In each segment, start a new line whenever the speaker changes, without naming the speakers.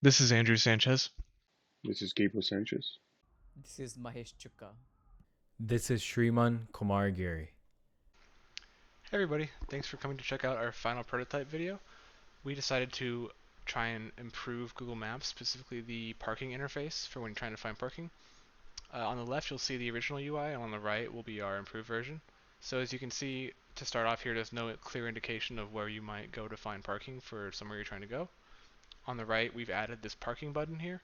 This is Andrew Sanchez.
This is Gabriel Sanchez.
This is Mahesh Chukka.
This is Shriman Kumar Giri.
Hey everybody, thanks for coming to check out our final prototype video. We decided to try and improve Google Maps, specifically the parking interface for when you're trying to find parking. On the left you'll see the original UI, and on the right will be our improved version. So as you can see, to start off here, there's no clear indication of where you might go to find parking for somewhere you're trying to go. On the right, we've added this parking button here,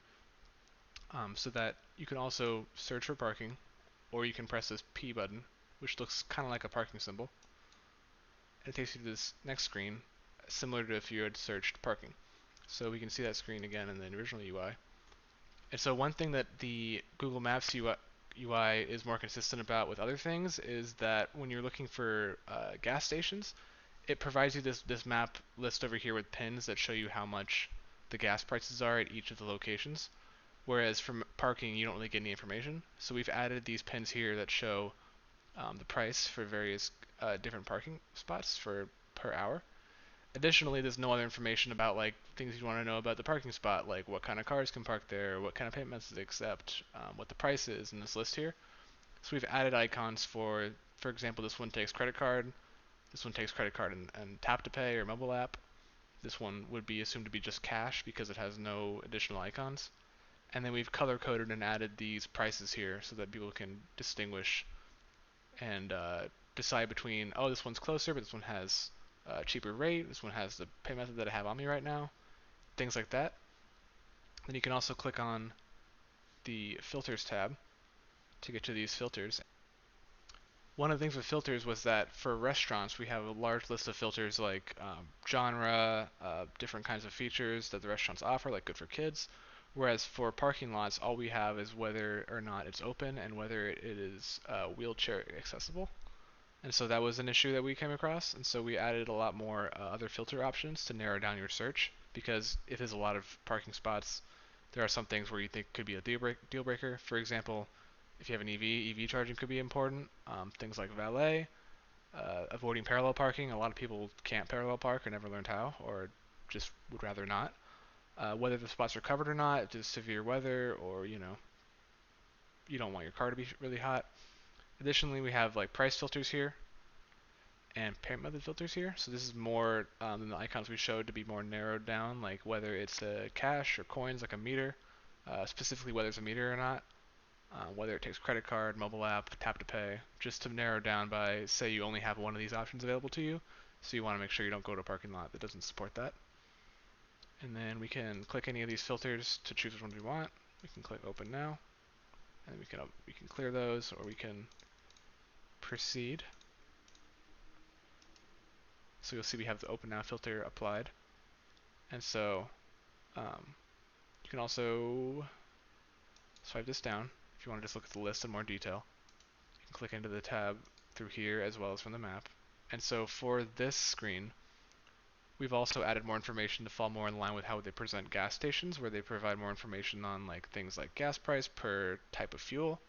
so that you can also search for parking, or you can press this P button, which looks kind of like a parking symbol. It takes you to this next screen, similar to if you had searched parking. So we can see that screen again in the original UI. And so one thing that the Google Maps UI is more consistent about with other things is that when you're looking for gas stations, it provides you this map list over here with pins that show you how much the gas prices are at each of the locations. Whereas from parking, you don't really get any information. So we've added these pins here that show the price for various different parking spots for per hour. Additionally, there's no other information about like things you want to know about the parking spot, like what kind of cars can park there, what kind of payment methods they accept, what the price is in this list here. So we've added icons for example, this one takes credit card, this one takes credit card and tap to pay or mobile app. This one would be assumed to be just cash because it has no additional icons. And then we've color coded and added these prices here so that people can distinguish and decide between, oh, this one's closer, but this one has a cheaper rate, this one has the pay method that I have on me right now, things like that. Then you can also click on the filters tab to get to these filters. One of the things with filters was that for restaurants we have a large list of filters like genre, different kinds of features that the restaurants offer, like good for kids. Whereas for parking lots, all we have is whether or not it's open and whether it is wheelchair accessible. And so that was an issue that we came across, and so we added a lot more other filter options to narrow down your search, because if there's a lot of parking spots, there are some things where you think could be a deal breaker. For example, if you have an EV charging could be important. Things like valet, avoiding parallel parking. A lot of people can't parallel park or never learned how, or just would rather not. Whether the spots are covered or not, if there's severe weather, or you don't want your car to be really hot. Additionally, we have like price filters here and parent method filters here. So this is more than the icons we showed, to be more narrowed down, like whether it's cash or coins, like a meter, specifically whether it's a meter or not, whether it takes credit card, mobile app, tap to pay, just to narrow down by, say you only have one of these options available to you, so you want to make sure you don't go to a parking lot that doesn't support that. And then we can click any of these filters to choose which ones we want. We can click open now, and we can clear those, or we can proceed. So you'll see we have the open now filter applied. And so you can also swipe this down if you want to just look at the list in more detail. You can click into the tab through here as well as from the map. And so for this screen, we've also added more information to fall more in line with how they present gas stations, where they provide more information on like things like gas price per type of fuel.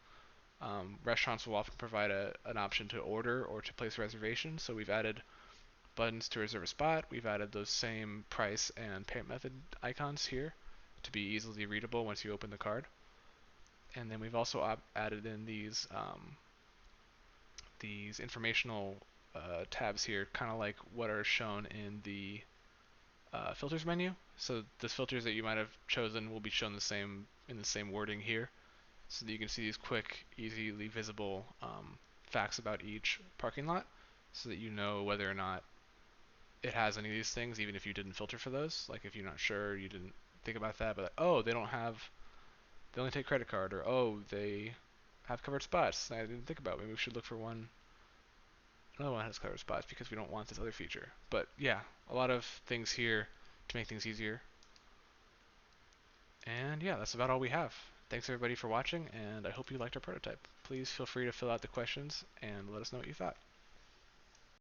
Restaurants will often provide an option to order or to place a reservation, so we've added buttons to reserve a spot. We've added those same price and payment method icons here to be easily readable once you open the card. And then we've also added in these informational tabs here, kind of like what are shown in the filters menu. So the filters that you might have chosen will be shown the same in the same wording here, so that you can see these quick, easily visible facts about each parking lot, so that you know whether or not it has any of these things, even if you didn't filter for those. Like if you're not sure, you didn't think about that, but like, oh, they only take credit card, or oh, they have covered spots. I didn't think about. Maybe we should look for another one that has covered spots because we don't want this other feature. But yeah, a lot of things here to make things easier. And yeah, that's about all we have. Thanks everybody for watching, and I hope you liked our prototype. Please feel free to fill out the questions and let us know what you thought.